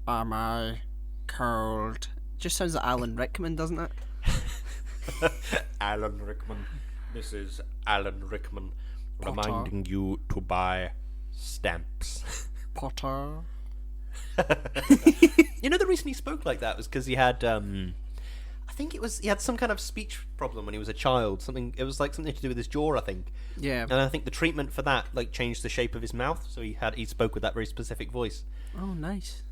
Am I cold? Just sounds like Alan Rickman, doesn't it? Alan Rickman. This is Alan Rickman Potter. reminding you to buy stamps. Potter. You know, the reason he spoke like that was because he had, I think he had some kind of speech problem when he was a child. It was like something to do with his jaw, I think. Yeah. And I think the treatment for that like changed the shape of his mouth, so he spoke with that very specific voice. Oh, nice.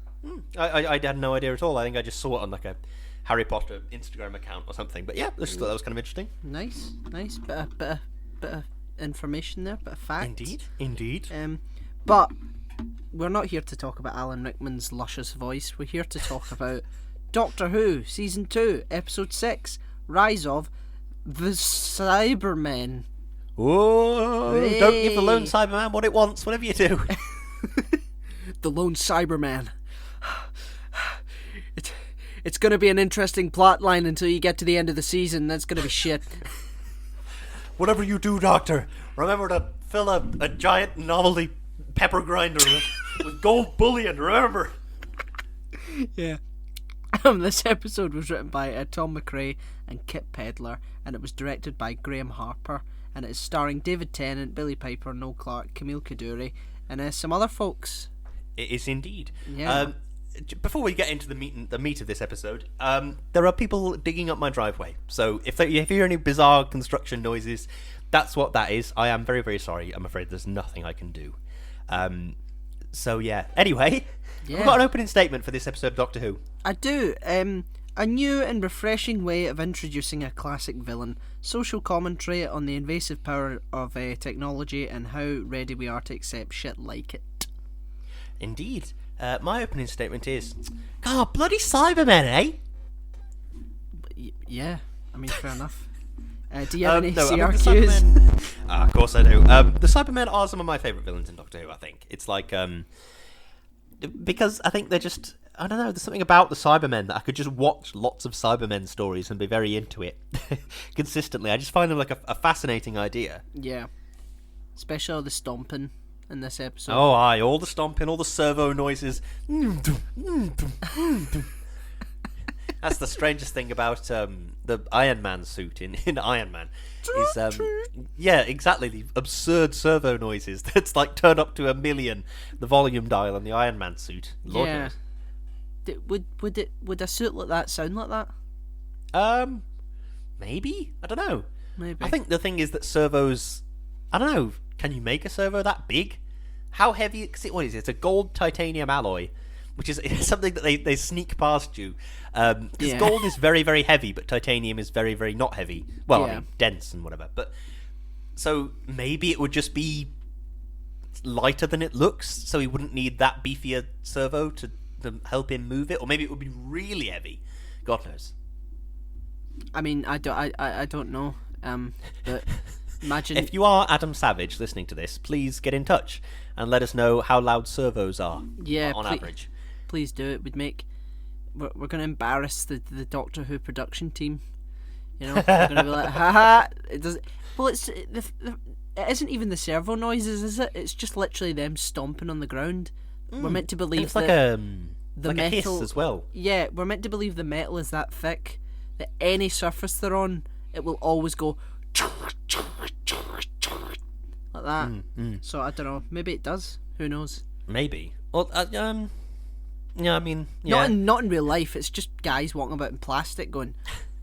I had no idea at all. I think I just saw it on like a Harry Potter Instagram account or something. But yeah, I just thought that was kind of interesting. Nice. Bit of information there, bit of fact. Indeed. But we're not here to talk about Alan Rickman's luscious voice. We're here to talk about Doctor Who, Season 2, Episode 6, Rise of the Cybermen. Oh, don't give the lone Cyberman what it wants, whatever you do. The lone Cyberman. It's going to be an interesting plot line until you get to the end of the season. That's going to be shit. Whatever you do, Doctor, remember to fill a giant novelty pepper grinder with gold bullion, remember? Yeah. This episode was written by Tom McRae and Kit Pedler, and it was directed by Graham Harper, and it is starring David Tennant, Billy Piper, Noel Clarke, Camille Kaduri, and some other folks. It is indeed. Yeah. Before we get into the meat of this episode, there are people digging up my driveway. So if you hear any bizarre construction noises, that's what that is. I am very, very sorry. I'm afraid there's nothing I can do. So yeah. Anyway, we've got an opening statement for this episode of Doctor Who. I do. A new and refreshing way of introducing a classic villain. Social commentary on the invasive power of technology and how ready we are to accept shit like it. Indeed. My opening statement is, God, bloody Cybermen, eh? Yeah, I mean, fair enough. Do you have any no, CRQs? Of course I do. The Cybermen are some of my favourite villains in Doctor Who, I think. It's like, because I think they're just, I don't know, there's something about the Cybermen that I could just watch lots of Cybermen stories and be very into it consistently. I just find them like a fascinating idea. Yeah. Especially all the stomping in this episode. Oh, aye, all the stomping, all the servo noises. That's the strangest thing about the Iron Man suit in Iron Man. Is yeah, exactly, the absurd servo noises that's like turned up to 1,000,000, the volume dial on the Iron Man suit. Lord yeah. knows. Would a suit like that sound like that? Maybe? I don't know. Maybe. I think the thing is that servos, I don't know, can you make a servo that big? How heavy? What is it? It's a gold titanium alloy, which is something that they sneak past you. Because gold is very, very heavy, but titanium is very, very not heavy. Well, I mean, dense and whatever. But so maybe it would just be lighter than it looks, so he wouldn't need that beefier servo to help him move it. Or maybe it would be really heavy. God knows. I mean, I don't know. But imagine if you are Adam Savage listening to this, please get in touch and let us know how loud servos are. Yeah, on average. Please do it. We're going to embarrass the Doctor Who production team. You know, we're going to be like, haha. It doesn't. Well, it isn't even the servo noises, is it? It's just literally them stomping on the ground. We're meant to believe it's like that the like metal, a hiss as well. Yeah, we're meant to believe the metal is that thick that any surface they're on, it will always go like that. So I don't know. Maybe it does. Who knows? Maybe. Well, yeah. I mean, yeah. Not in real life. It's just guys walking about in plastic going.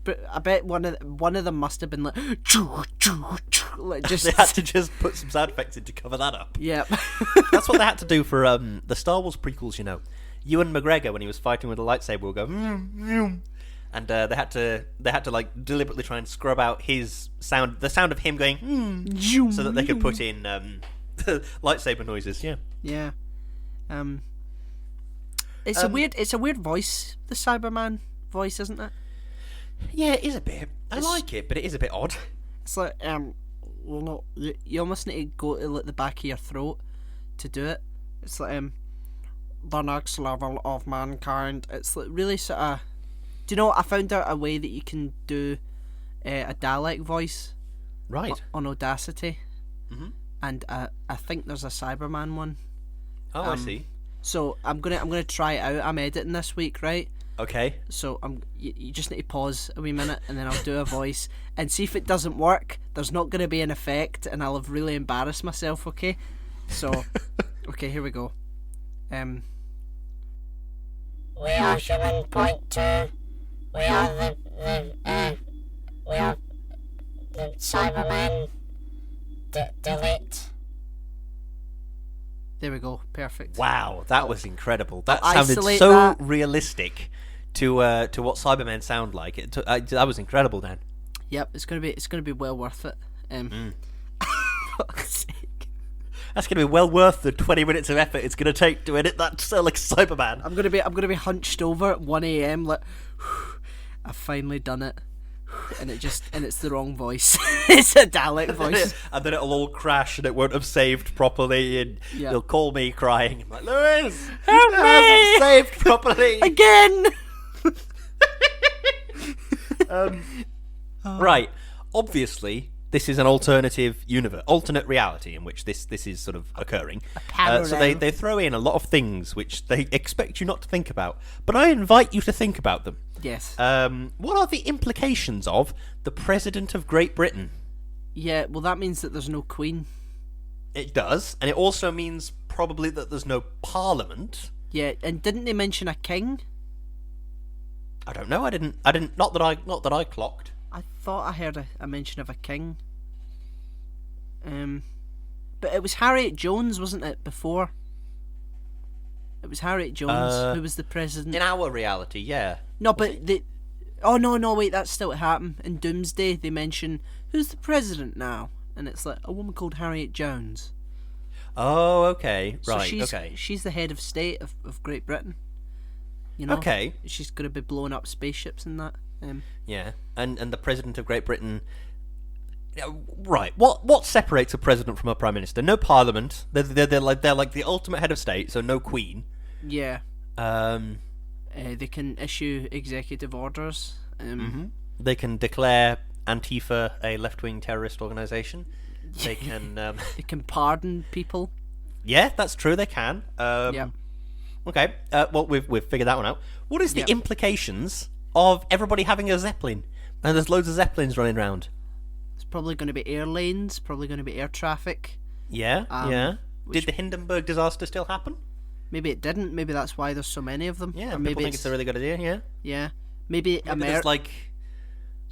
But I bet one of them must have been like just. They had to just put some sound effects in to cover that up. Yep. That's what they had to do for the Star Wars prequels. You know, Ewan McGregor, when he was fighting with a lightsaber, will go. And they had to like deliberately try and scrub out his sound, the sound of him going, so that they could put in the lightsaber noises. Yeah. Yeah. It's a weird voice, the Cyberman voice, isn't it? Yeah, it is a bit. I like it, but it is a bit odd. It's like you almost need to go to like the back of your throat to do it. It's like the next level of mankind. It's like really sort of. Do you know what? I found out a way that you can do a Dalek voice, right? On Audacity, and I think there's a Cyberman one. Oh, I see. So I'm gonna try it out. I'm editing this week, right? Okay. So you just need to pause a wee minute, and then I'll do a voice and see if it doesn't work. There's not gonna be an effect, and I'll have really embarrassed myself. Okay. So, okay, here we go. We are human point 2. We are the Cybermen. Delete. There we go. Perfect. Wow, that was incredible. That I'll sounded isolate so that. realistic to what Cybermen sound like. That was incredible, Dan. Yep, it's gonna be well worth it. Fuck's sake. That's going to be well worth the 20 minutes of effort it's going to take to edit that like Cyberman. I'm gonna be hunched over at 1 a.m. like, I've finally done it, and it's the wrong voice. It's a Dalek voice, and then it'll all crash and it won't have saved properly, and you'll call me crying. I'm like, Lewis, help me! Saved properly again. Right. Obviously, this is an alternative universe, alternate reality in which this is sort of occurring. So they throw in a lot of things which they expect you not to think about, but I invite you to think about them. Yes. What are the implications of the President of Great Britain? Yeah, well, that means that there's no Queen. It does, and it also means probably that there's no Parliament. Yeah, and didn't they mention a king? I don't know. I didn't. Not that I clocked. I thought I heard a mention of a king. But it was Harriet Jones, wasn't it, before? It was Harriet Jones who was the president. In our reality, yeah. No, but oh no, wait, that's still to happen. In Doomsday, they mention who's the president now, and it's like a woman called Harriet Jones. Oh, okay, right, so she's the head of state of Great Britain. You know, okay. She's going to be blowing up spaceships and that. Yeah, and the president of Great Britain. Right. What separates a president from a prime minister? No parliament. They're like the ultimate head of state. So no queen. Yeah. They can issue executive orders. They can declare Antifa a left-wing terrorist organization. They can. They can pardon people. Yeah, that's true. They can. Yeah. Okay. Well, we've figured that one out. What is the implications of everybody having a Zeppelin? And there's loads of Zeppelins running around. There's probably going to be air lanes. Probably going to be air traffic. Yeah. Yeah. Did the Hindenburg disaster still happen? Maybe it didn't. Maybe that's why there's so many of them. Yeah. Or Maybe people think it's a really good idea. Yeah. Yeah. Maybe there's like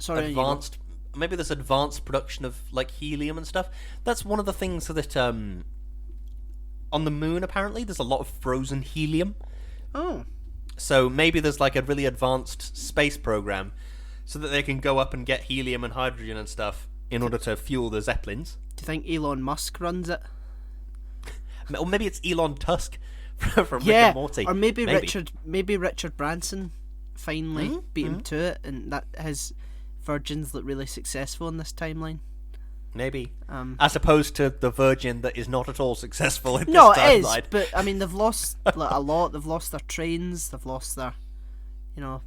advanced. Maybe there's advanced production of like helium and stuff. That's one of the things that on the moon apparently there's a lot of frozen helium. Oh. So maybe there's like a really advanced space program, so that they can go up and get helium and hydrogen and stuff in order to fuel the Zeppelins. Do you think Elon Musk runs it? Or maybe it's Elon Tusk from Rick and Morty. Or maybe Richard Branson finally beat him to it, and that his Virgins look really successful in this timeline. Maybe. As opposed to the Virgin that is not at all successful in this timeline. No, it is, but I mean they've lost like, a lot. They've lost their trains. They've lost their, their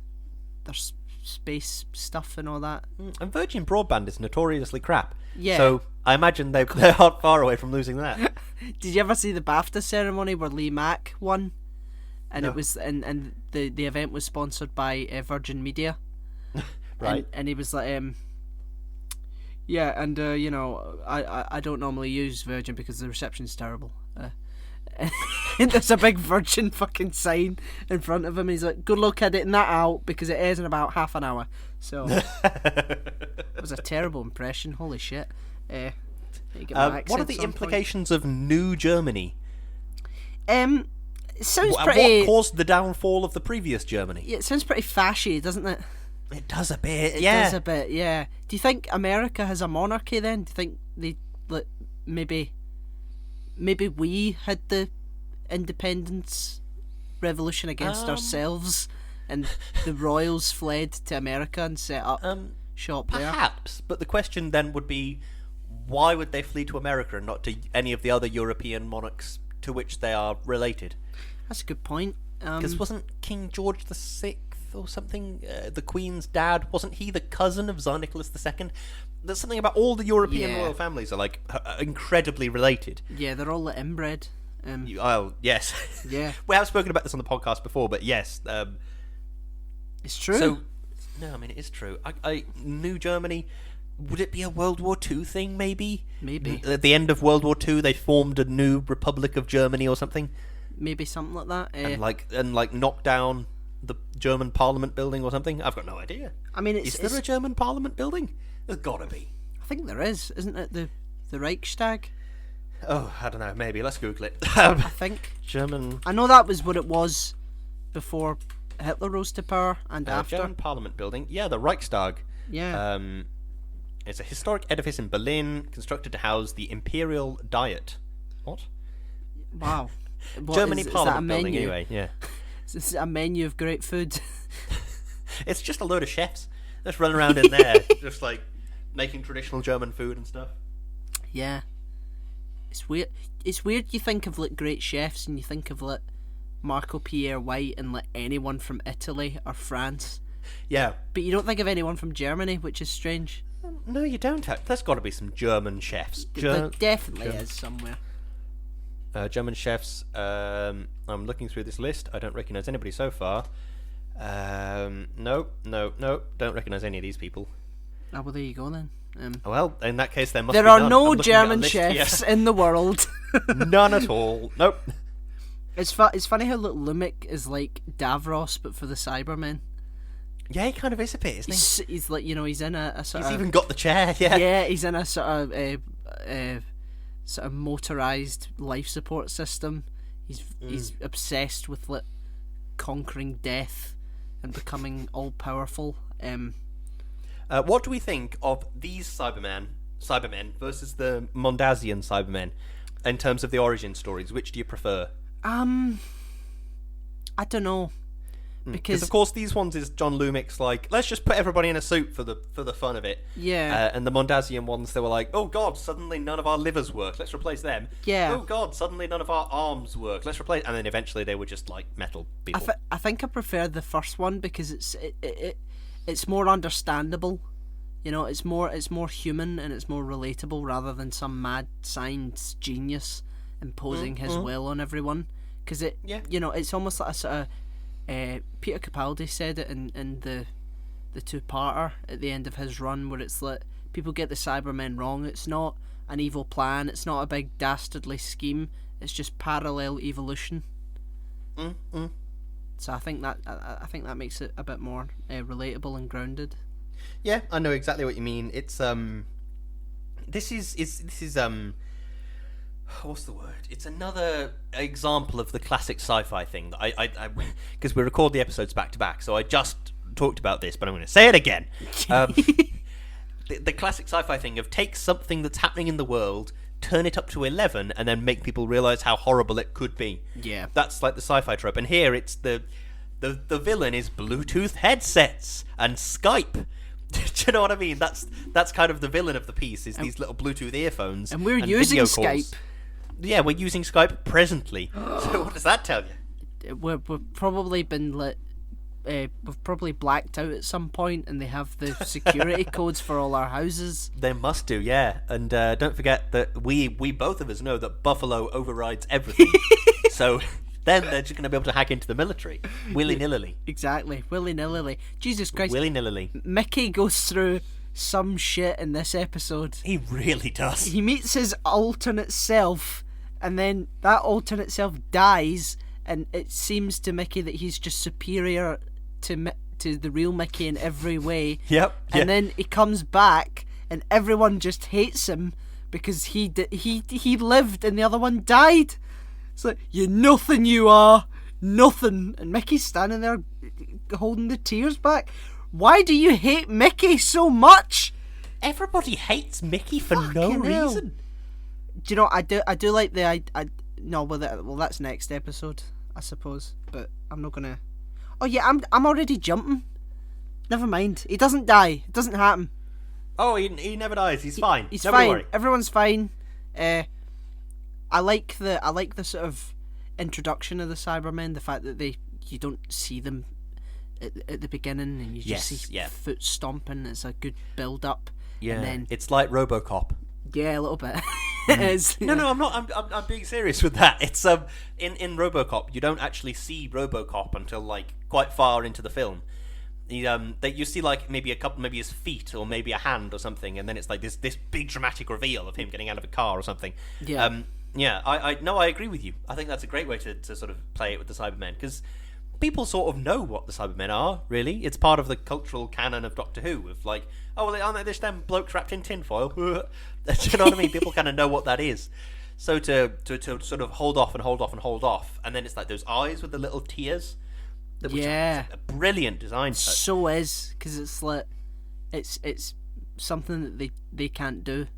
space stuff and all that. And Virgin broadband is notoriously crap. Yeah. So I imagine they're not far away from losing that. Did you ever see the BAFTA ceremony where Lee Mack won? And it was and the event was sponsored by Virgin Media. Right. And he was like, yeah, and I don't normally use Virgin because the reception's terrible. And there's a big Virgin fucking sign in front of him. He's like, good luck editing that out because it airs in about half an hour. So it was a terrible impression. Holy shit. What are the implications of New Germany? It sounds pretty. What caused the downfall of the previous Germany? Yeah, it sounds pretty fashy, doesn't it? It does a bit. It does a bit. Yeah. Do you think America has a monarchy then? Do you think they maybe we had the independence revolution against ourselves, and the royals fled to America and set up shop there? Perhaps, but the question then would be, why would they flee to America and not to any of the other European monarchs to which they are related? That's a good point. Because wasn't King George VI or something, the Queen's dad, wasn't he the cousin of Tsar Nicholas II? There's something about all the European royal families are like incredibly related. Yeah, they're all inbred. Oh, yes. Yeah. We have spoken about this on the podcast before, but yes. It's true. So, no, I mean, it is true. New Germany, would it be a World War II thing, maybe? Maybe. At the end of World War II, they formed a new Republic of Germany or something? Maybe something like that. And knock down the German Parliament building or something? I've got no idea. I mean, is there a German Parliament building? There's gotta be. I think there is. Isn't it the Reichstag? Oh, I don't know. Maybe. Let's Google it. I think. German... I know that was what it was before Hitler rose to power and after. German Parliament building. Yeah, the Reichstag. Yeah. It's a historic edifice in Berlin, constructed to house the Imperial Diet. What? Wow. Germany is Parliament that a building, menu? anyway. Yeah. Is this a menu of great food? It's just a load of chefs. Just running around in there, just like making traditional German food and stuff. Yeah. It's weird. It's weird you think of like great chefs and you think of like Marco Pierre White and like anyone from Italy or France. Yeah. But you don't think of anyone from Germany, which is strange. No, you don't. There's got to be some German chefs. There definitely is somewhere. German chefs. I'm looking through this list. I don't recognise anybody so far. No. Don't recognise any of these people. Oh, well, there you go then. Well, in that case, there must there be are none. no German chefs in the world. None at all. Nope. It's funny how little Lumic is like Davros, but for the Cybermen. Yeah, he kind of is a bit, isn't he? He's like, he's in a sort He's of... even got the chair, yeah. Yeah, he's in a sort of motorized life support system. He's obsessed with like conquering death and becoming all powerful. What do we think of these Cybermen versus the Mondasian Cybermen in terms of the origin stories? Which do you prefer? I don't know. Because of course these ones is John Lumic's like, let's just put everybody in a suit for the fun of it. Yeah. And the Mondasian ones, they were like, oh god, suddenly none of our livers work, let's replace them. Yeah. Oh god, suddenly none of our arms work, let's replace. And then eventually they were just like metal people. I think I prefer the first one because it's more understandable. It's more human and it's more relatable rather than some mad science genius imposing his will on everyone. Because it's almost like a sort of Peter Capaldi said it in the two-parter at the end of his run, where it's like people get the Cybermen wrong. It's not an evil plan. It's not a big dastardly scheme. It's just parallel evolution. So I think that makes it a bit more relatable and grounded. Yeah, I know exactly what you mean. It's this is what's the word? It's another example of the classic sci-fi thing that I because we record the episodes back to back, so I just talked about this, but I'm going to say it again. The classic sci-fi thing of take something that's happening in the world, turn it up to 11, and then make people realise how horrible it could be. Yeah. That's like the sci-fi trope. And here it's the villain is Bluetooth headsets and Skype. Do you know what I mean? That's kind of the villain of the piece, is these little Bluetooth earphones. And we're using video calls. Skype. Yeah, we're using Skype presently. So what does that tell you? We've probably been we've probably blacked out at some point, and they have the security codes for all our houses. They must do, yeah. And don't forget that we both of us know that Buffalo overrides everything. So then they're just going to be able to hack into the military willy-nilly. Exactly, willy-nilly. Jesus Christ. Willy-nilly. Mickey goes through some shit in this episode. He really does. He meets his alternate self, and then that alternate self dies, and it seems to Mickey that he's just superior to the real Mickey in every way. Yep. And then he comes back, and everyone just hates him because he lived and the other one died. It's like, you're nothing, you are nothing. And Mickey's standing there holding the tears back. Why do you hate Mickey so much? Everybody hates Mickey for no reason. Do you know, I do like the well that's next episode, I suppose, but I'm not gonna. Oh yeah, I'm already jumping. Never mind. He doesn't die. It doesn't happen. Oh, he never dies. He's fine. He's Nobody fine. worry. Everyone's fine. I like the sort of introduction of the Cybermen. The fact that you don't see them at the beginning, and you just see foot stomping. It's a good build up. Yeah, and then, it's like RoboCop. Yeah, a little bit. it is. No, I'm not. I'm being serious with that. It's in RoboCop, you don't actually see RoboCop until like quite far into the film. That you see like maybe his feet or maybe a hand or something, and then it's like this big dramatic reveal of him getting out of a car or something. Yeah. I agree with you. I think that's a great way to sort of play it with the Cybermen, because people sort of know what the Cybermen are, really. It's part of the cultural canon of Doctor Who, of like, oh, well, aren't they just them blokes wrapped in tinfoil? Do you know what I mean? People kind of know what that is. So to sort of hold off, and then it's like those eyes with the little tears. Which is a brilliant design touch. So is, because it's like, it's something that they can't do.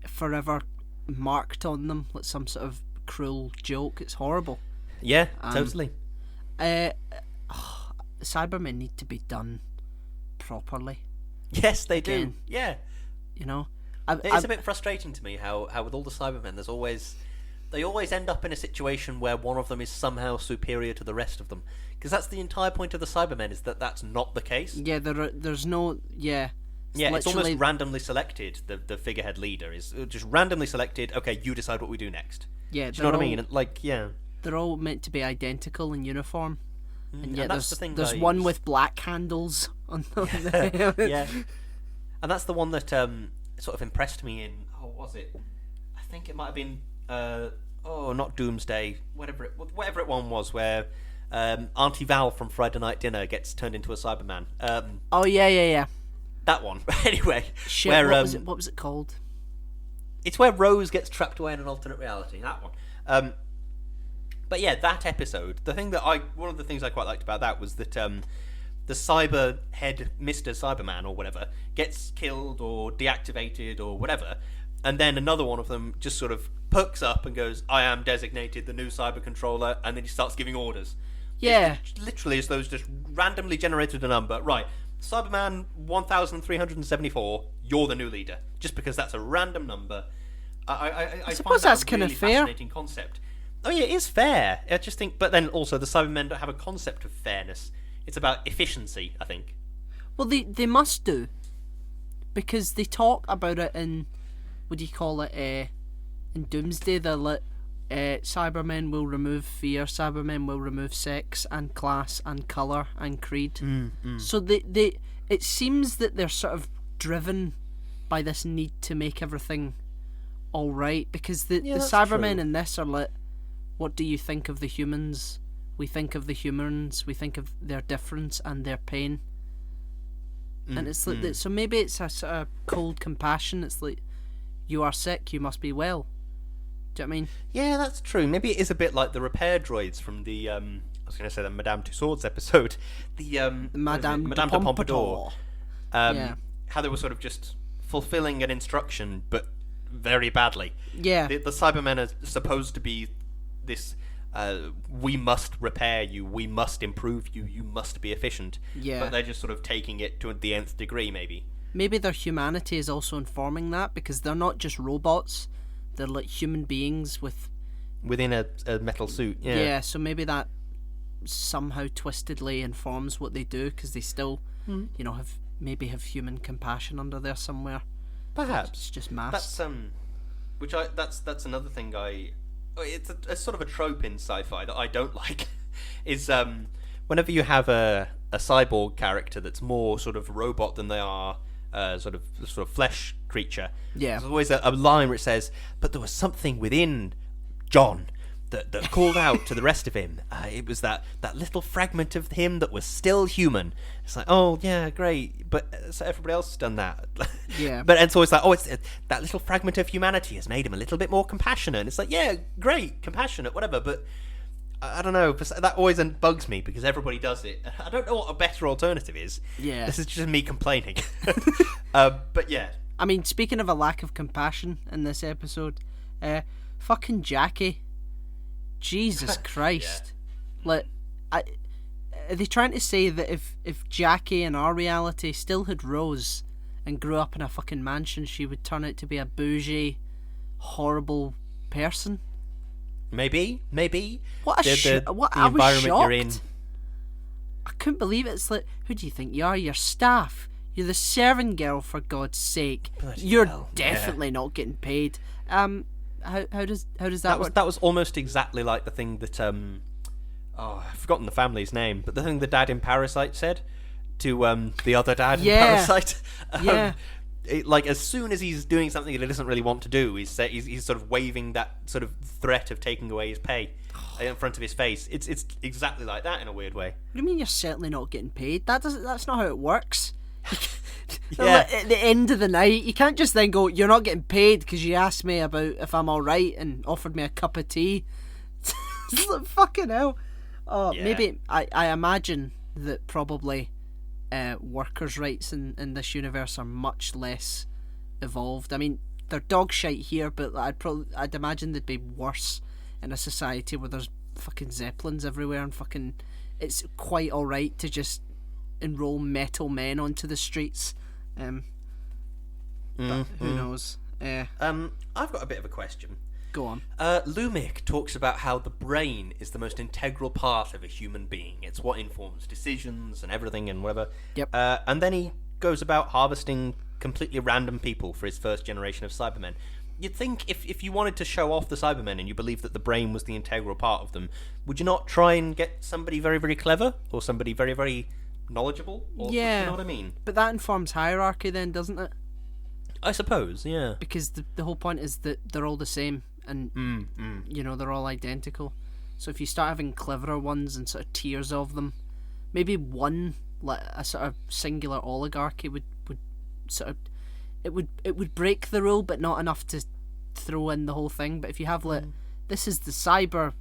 Forever marked on them, like some sort of cruel joke. It's horrible. Yeah, totally. Cybermen need to be done properly. Yes, they do. Yeah. You know? It's a bit frustrating to me how with all the Cybermen, they always end up in a situation where one of them is somehow superior to the rest of them. Because that's the entire point of the Cybermen, is that that's not the case. Yeah, there's no... Yeah. It's almost randomly selected. The figurehead leader is just randomly selected. Okay, you decide what we do next. Yeah, do you know what I mean? Like, yeah. They're all meant to be identical in uniform. And yet there's one with black handles on them. Yeah. And that's the one that sort of impressed me in... Oh, what was it? I think it might have been... not Doomsday, whatever it one was, where Auntie Val from Friday Night Dinner gets turned into a Cyberman. Yeah. That one. Anyway, shit, where what was it called? It's where Rose gets trapped away in an alternate reality. That one. But yeah, that episode. One of the things I quite liked about that was that the cyber head, Mr. Cyberman or whatever, gets killed or deactivated or whatever. And then another one of them just sort of perks up and goes, I am designated the new cyber controller, and then he starts giving orders. Yeah. It's literally as though it's just randomly generated a number. Right, Cyberman 1374, you're the new leader. Just because that's a random number. I suppose find that that's a kind really of fair. Fascinating concept. Oh yeah, it is fair. I just think, but then also the Cybermen don't have a concept of fairness. It's about efficiency, I think. Well, they must do. Because they talk about it in... What do you call it? In Doomsday, they're like, Cybermen will remove fear, Cybermen will remove sex and class and colour and creed. So it seems that they're sort of driven by this need to make everything alright, because the Cybermen true. in this are like, what do you think of the humans? We think of the humans, we think of their difference and their pain. And it's like, so maybe it's a sort of cold compassion. It's like, you are sick, you must be well. Do you know what I mean? Yeah, that's true. Maybe it is a bit like the repair droids from the I was going to say the Madame Tussauds episode, the Madame de Pompadour. How they were sort of just fulfilling an instruction, but very badly. Yeah, the Cybermen are supposed to be this. We must repair you. We must improve you. You must be efficient. Yeah, but they're just sort of taking it to the nth degree, maybe. Maybe their humanity is also informing that, because they're not just robots. They're like human beings within a metal suit. Yeah. Yeah. So maybe that somehow twistedly informs what they do, because they still, have human compassion under there somewhere. Perhaps it's just mass. That's another thing it's a sort of a trope in sci-fi that I don't like. Is whenever you have a cyborg character that's more sort of robot than they are sort of flesh creature. Yeah. There's always a line where it says, "But there was something within John that called out to the rest of him. It was that little fragment of him that was still human." It's like, oh yeah, great, but so everybody else has done that. Yeah. But it's always like, oh, it's that little fragment of humanity has made him a little bit more compassionate. And it's like, yeah, great, compassionate, whatever, but I don't know. That always bugs me, because everybody does it. I don't know what a better alternative is. Yeah. This is just me complaining. But yeah. I mean, speaking of a lack of compassion in this episode, fucking Jackie. Jesus Christ. Yeah. Like, are they trying to say that if Jackie in our reality still had Rose and grew up in a fucking mansion, she would turn out to be a bougie, horrible person? Maybe. What the I was environment shocked. you're in. I couldn't believe it. It's like, who do you think you are? Your staff. You're the servant girl, for God's sake. Bloody You're hell, definitely not getting paid. How does that work? That was almost exactly like the thing that I've forgotten the family's name, but the thing the dad in Parasite said to the other dad in Parasite. Yeah. Like, as soon as he's doing something that he doesn't really want to do, he's sort of waving that sort of threat of taking away his pay in front of his face. It's exactly like that in a weird way. What do you mean you're certainly not getting paid? That's not how it works. Yeah. At the end of the night, you can't just then go, you're not getting paid because you asked me about if I'm alright and offered me a cup of tea. It's like, fucking hell. Oh, Yeah. Maybe, I imagine that probably workers' rights in this universe are much less evolved. I mean, they're dog shite here, but I'd imagine they'd be worse in a society where there's fucking zeppelins everywhere and fucking it's quite alright to just enroll metal men onto the streets. But who knows? I've got a bit of a question. Go on. Lumic talks about how the brain is the most integral part of a human being. It's what informs decisions and everything and whatever. Yep. And then he goes about harvesting completely random people for his first generation of Cybermen. You'd think if you wanted to show off the Cybermen and you believed that the brain was the integral part of them, would you not try and get somebody very, very clever or somebody very, very knowledgeable? Or, Yeah. You know what I mean? But that informs hierarchy then, doesn't it? I suppose, yeah. Because the whole point is that they're all the same and, you know, they're all identical. So if you start having cleverer ones and sort of tiers of them, maybe one, like a sort of singular oligarchy would sort of... It would break the rule, but not enough to throw in the whole thing. But if you have like, this is the cyber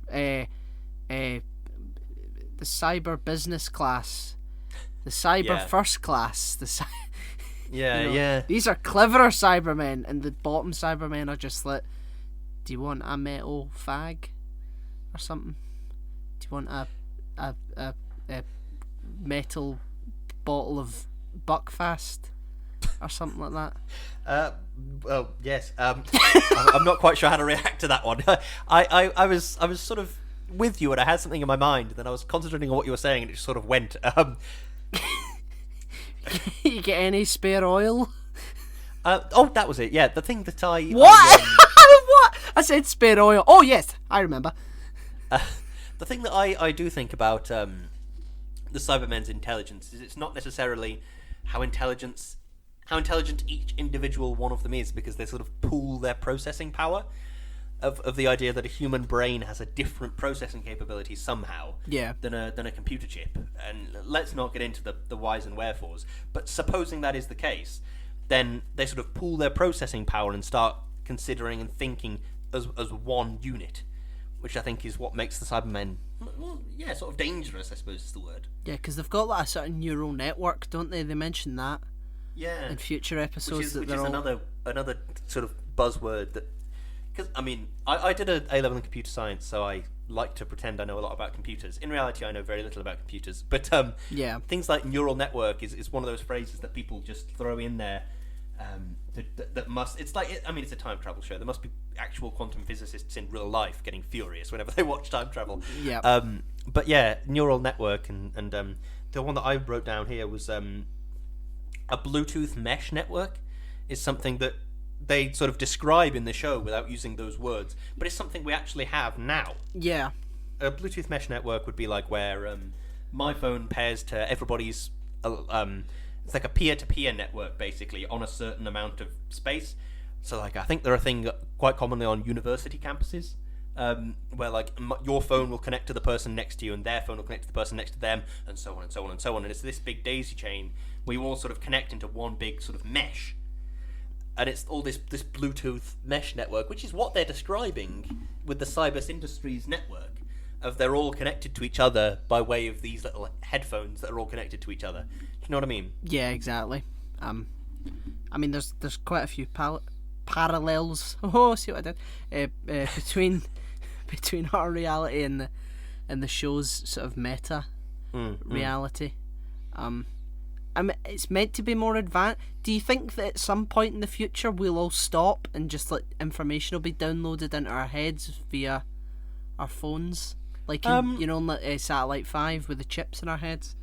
business class, the cyber first class, Yeah. These are cleverer Cybermen, and the bottom Cybermen are just like, do you want a metal fag or something? Do you want a metal bottle of Buckfast? Or something like that. Well, yes. I'm not quite sure how to react to that one. I was sort of with you, and I had something in my mind. Then I was concentrating on what you were saying, and it just sort of went. You get any spare oil? That was it. Yeah, the thing that I what? What? I said spare oil. Oh yes, I remember. The thing that I do think about the Cybermen's intelligence is it's not necessarily how intelligent each individual one of them is, because they sort of pool their processing power of the idea that a human brain has a different processing capability somehow than a computer chip. And let's not get into the whys and wherefores, but supposing that is the case, then they sort of pool their processing power and start considering and thinking as one unit, which I think is what makes the Cybermen sort of dangerous, I suppose is the word. Yeah, because they've got like a sort of neural network, don't they? They mention that. Yeah, in future episodes, which is another sort of buzzword that, because I mean, I did an A-level in computer science, so I like to pretend I know a lot about computers. In reality, I know very little about computers, but things like neural network is one of those phrases that people just throw in there. That must, it's like, I mean, it's a time travel show. There must be actual quantum physicists in real life getting furious whenever they watch time travel. Yeah. But yeah, neural network and the one that I wrote down here was a Bluetooth mesh network is something that they sort of describe in the show without using those words, but it's something we actually have now. Yeah. A Bluetooth mesh network would be like where my phone pairs to everybody's. It's like a peer-to-peer network, basically, on a certain amount of space. So, like, I think they're a thing quite commonly on university campuses, where, like, your phone will connect to the person next to you, and their phone will connect to the person next to them, and so on and so on and so on. And it's this big daisy chain where you all sort of connect into one big sort of mesh. And it's all this Bluetooth mesh network, which is what they're describing with the Cybers Industries network, of they're all connected to each other by way of these little headphones that are all connected to each other. Do you know what I mean? Yeah, exactly. I mean, there's quite a few parallels. Oh, see what I did? Between our reality and the show's sort of meta reality. I mean, it's meant to be more advanced. Do you think that at some point in the future we'll all stop and just like information will be downloaded into our heads via our phones, like in, on Satellite 5 with the chips in our heads?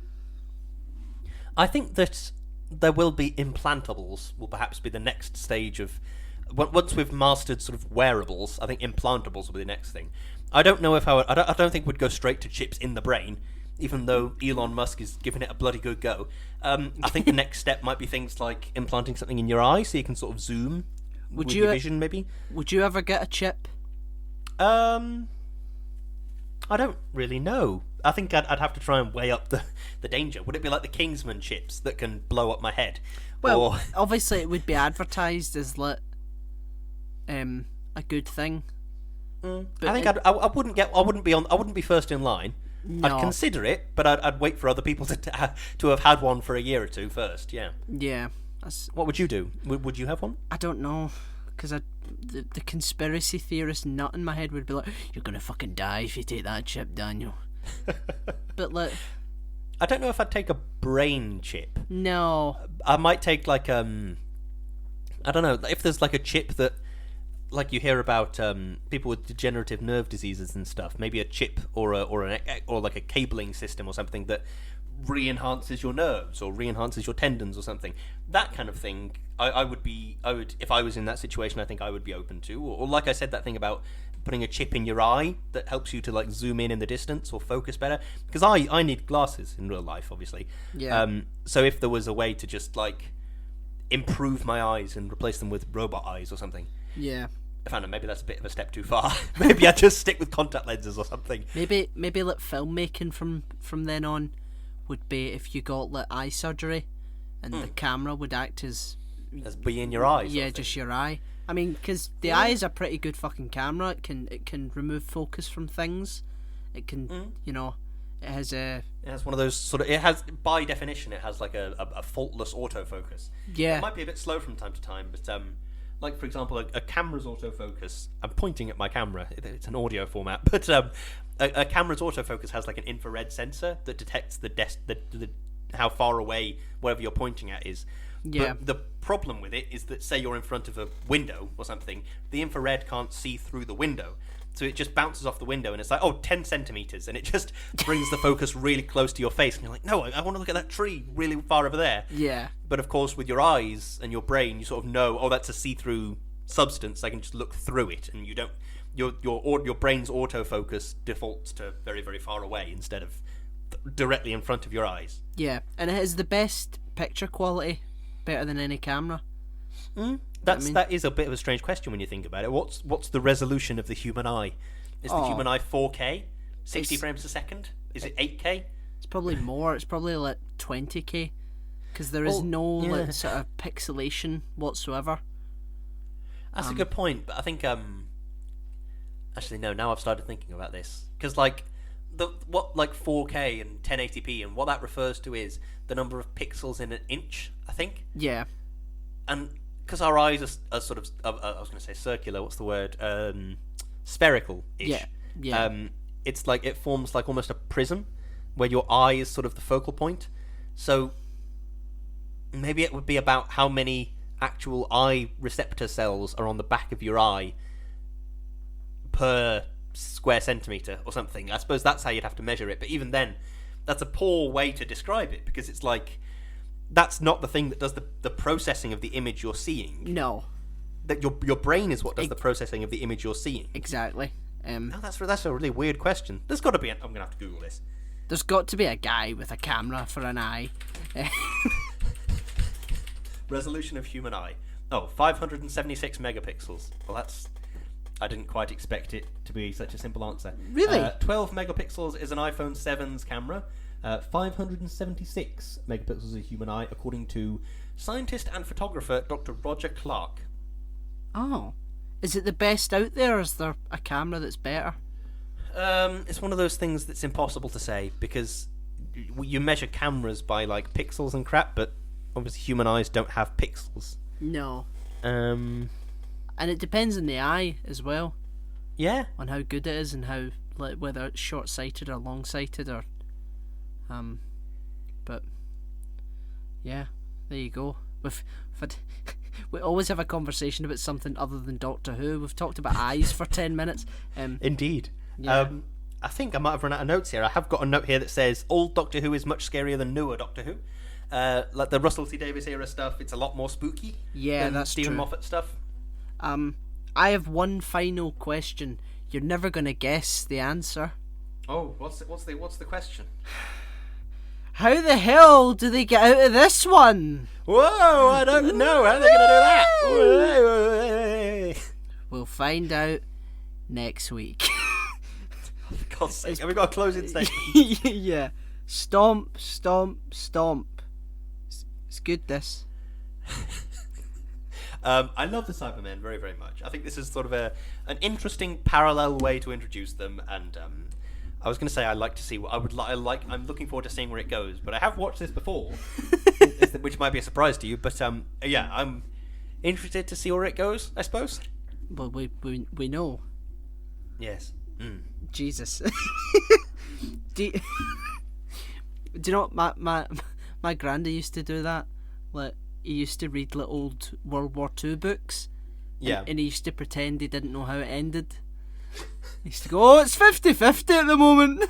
I think that there will be implantables. Will perhaps be the next stage of. Once we've mastered sort of wearables, I think implantables will be the next thing. I don't know if I don't think we'd go straight to chips in the brain, even though Elon Musk is giving it a bloody good go. I think the next step might be things like implanting something in your eye so you can sort of zoom with your vision, maybe. Would you ever get a chip? I don't really know. I think I'd have to try and weigh up the danger. Would it be like the Kingsman chips that can blow up my head? Well, obviously it would be advertised as like a good thing. I think I wouldn't be first in line. No. I'd consider it, but I'd wait for other people to have had one for a year or two first. Yeah. Yeah. What would you do? Would you have one? I don't know, because the conspiracy theorist nut in my head would be like, "You're gonna fucking die if you take that chip, Daniel." But like, I don't know if I'd take a brain chip. No. I might take like I don't know, if there's like a chip that, like you hear about people with degenerative nerve diseases and stuff. Maybe a chip or like a cabling system or something that re-enhances your nerves or re-enhances your tendons or something. That kind of thing. I would if I was in that situation. I think I would be open to. Or like I said, that thing about putting a chip in your eye that helps you to like zoom in the distance or focus better. Because I need glasses in real life, obviously. Yeah. So if there was a way to just like improve my eyes and replace them with robot eyes or something. Yeah. I found maybe that's a bit of a step too far. Maybe I'd just stick with contact lenses or something. Maybe like filmmaking from then on would be if you got like eye surgery, and the camera would act as be in your eyes. Yeah, just your eye. I mean, because the eye is a pretty good fucking camera. It can remove focus from things. It can, it has a. It has one of those sort of. It has, by definition, it has like a faultless autofocus. Yeah. It might be a bit slow from time to time, but like for example, a camera's autofocus. I'm pointing at my camera. It's an audio format, but a camera's autofocus has like an infrared sensor that detects the how far away whatever you're pointing at is. Yeah. But the problem with it is that, say you're in front of a window or something, the infrared can't see through the window. So it just bounces off the window and it's like, 10 centimeters. And it just brings the focus really close to your face. And you're like, no, I want to look at that tree really far over there. Yeah. But of course, with your eyes and your brain, you sort of know, that's a see-through substance. I can just look through it. And you don't, your brain's autofocus defaults to very, very far away instead of directly in front of your eyes. Yeah. And it has the best picture quality, better than any camera. That is a bit of a strange question when you think about it. What's the resolution of the human eye? Is the human eye 4K, 60 frames a second? Is it 8K? It's probably more. It's probably like 20K, because there is no like sort of pixelation whatsoever. That's a good point, but I think actually no. Now I've started thinking about this, because like 4K and 1080p and what that refers to is the number of pixels in an inch. I think. Yeah. And because our eyes are sort of, I was going to say circular. What's the word? Spherical-ish. Yeah. Yeah. It's like it forms like almost a prism, where your eye is sort of the focal point. So maybe it would be about how many actual eye receptor cells are on the back of your eye per square centimeter or something. I suppose that's how you'd have to measure it. But even then, that's a poor way to describe it, because it's like, that's not the thing that does the processing of the image you're seeing. No. That your brain is what does the processing of the image you're seeing. Exactly. That's a really weird question. There's got to be I'm going to have to Google this. There's got to be a guy with a camera for an eye. Resolution of human eye. 576 megapixels. Well, I didn't quite expect it to be such a simple answer. Really? 12 megapixels is an iPhone 7's camera. 576 megapixels is a human eye, according to scientist and photographer Dr. Roger Clark. Oh. Is it the best out there, or is there a camera that's better? It's one of those things that's impossible to say, because you measure cameras by like pixels and crap, but obviously human eyes don't have pixels. No. And it depends on the eye as well. Yeah. On how good it is and how, like, whether it's short-sighted or long-sighted or but yeah, there you go. We always have a conversation about something other than Doctor Who. We've talked about eyes for 10 minutes. Indeed. Yeah. I think I might have run out of notes here. I have got a note here that says old Doctor Who is much scarier than newer Doctor Who. like the Russell T Davies era stuff. It's a lot more spooky. Yeah, than that's Stephen true. Moffat stuff. I have one final question. You're never gonna guess the answer. Oh, what's the question? How the hell do they get out of this one? Whoa! I don't know. How are they gonna do that? We'll find out next week. For God's sake, have we got a closing statement? Yeah. Stomp, stomp, stomp. It's good, this. I love the Cybermen very, very much. I think this is sort of an interesting parallel way to introduce them, and I was going to say I'd like to see what I'm looking forward to seeing where it goes, but I have watched this before, which might be a surprise to you. But yeah, I'm interested to see where it goes, I suppose. Well, we know. Yes. Jesus. do you know what my granddad used to do that? Like, he used to read like old World War II books. Yeah. And he used to pretend he didn't know how it ended. He used to go, oh, it's 50-50 at the moment.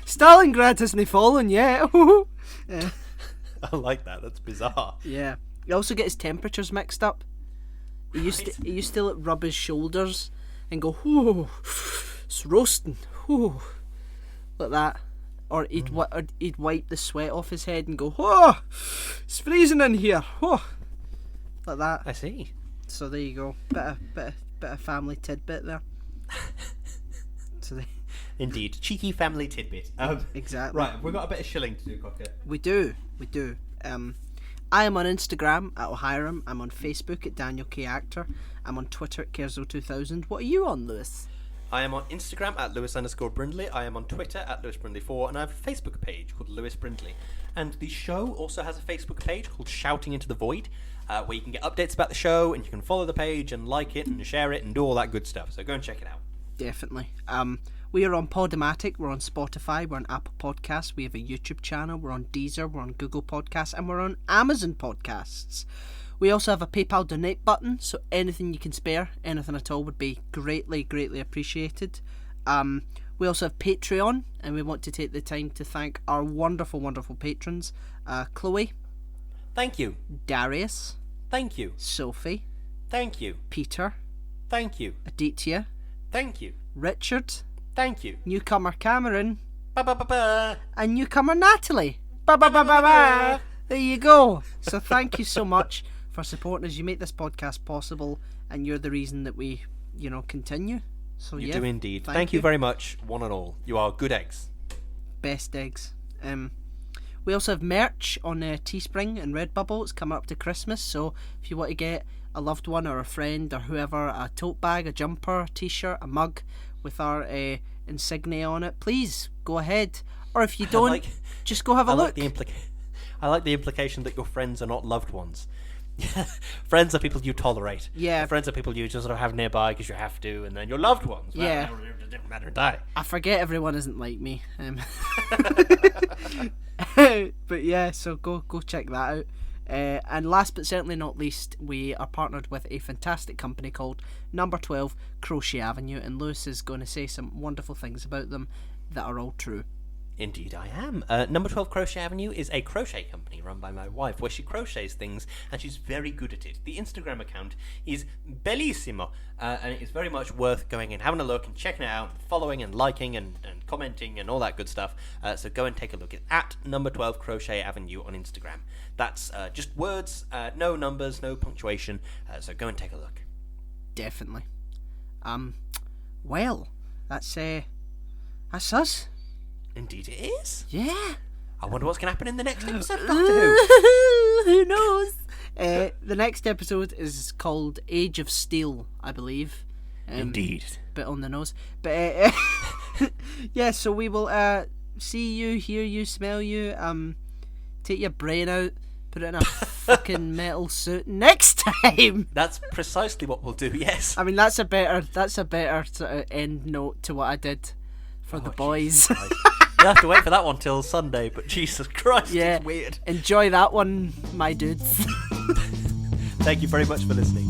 Stalingrad hasn't fallen yet. Yeah. I like that. That's bizarre. Yeah. He also get his temperatures mixed up. He used to like, rub his shoulders and go, whoo, it's roasting, whoo, like that. Or he'd wipe the sweat off his head and go, oh, it's freezing in here, oh, like that. I see. So there you go, bit of family tidbit there. Indeed, cheeky family tidbit. Exactly. Right, we've got a bit of shilling to do, Cocker. We do. I am on Instagram at O'Hiram. I'm on Facebook at Daniel K Actor. I'm on Twitter at Kerzo2000. What are you on, Lewis? I am on Instagram at Lewis_Brindley. I am on Twitter at LewisBrindley4, and I have a Facebook page called Lewis Brindley. And the show also has a Facebook page called Shouting Into the Void, where you can get updates about the show, and you can follow the page and like it and share it and do all that good stuff. So go and check it out. Definitely. We are on Podomatic, we're on Spotify, we're on Apple Podcasts, we have a YouTube channel, we're on Deezer, we're on Google Podcasts, and we're on Amazon Podcasts. We also have a PayPal donate button, so anything you can spare, anything at all, would be greatly, greatly appreciated. We also have Patreon, and we want to take the time to thank our wonderful, wonderful patrons. Chloe. Thank you. Darius. Thank you. Sophie. Thank you. Peter. Thank you. Aditya. Thank you. Richard. Thank you. Newcomer Cameron. Ba-ba-ba-ba. And newcomer Natalie. Ba-ba-ba-ba-ba. There you go. So thank you so much for supporting us. You make this podcast possible, and you're the reason that we, continue. So you yeah, do indeed. Thank you very much, one and all. You are good eggs. Best eggs. We also have merch on Teespring and Redbubble. It's coming up to Christmas, so if you want to get a loved one or a friend or whoever a tote bag, a jumper, a t-shirt, a mug with our insignia on it, please go ahead. Or if you don't, just go have a look. I like the implication that your friends are not loved ones. Friends are people you tolerate. Yeah. Friends are people you just sort of have nearby because you have to, and then your loved ones. Yeah. It doesn't matter, die. I forget everyone isn't like me. But yeah, so go check that out. And last but certainly not least, we are partnered with a fantastic company called Number 12 Crochet Avenue, and Lewis is going to say some wonderful things about them that are all true. Indeed I am. Number 12 Crochet Avenue is a crochet company run by my wife where she crochets things and she's very good at it. The Instagram account is bellissimo and it is very much worth going and having a look and checking it out, following and liking and commenting and all that good stuff. So go and take a look at Number 12 Crochet Avenue on Instagram. That's just words, no numbers, no punctuation. So go and take a look. Definitely. Well, that's us. Indeed it is. Yeah. I wonder what's going to happen in the next episode of Doctor Who. Who knows? The next episode is called Age of Steel, I believe. Indeed. Bit on the nose. But yeah, so we will see you, hear you, smell you, take your brain out, put it in a fucking metal suit next time. That's precisely what we'll do, yes. I mean, that's a better sort of end note to what I did for the boys. You'll have to wait for that one till Sunday, but Jesus Christ, yeah, it's weird. Enjoy that one, my dudes. Thank you very much for listening.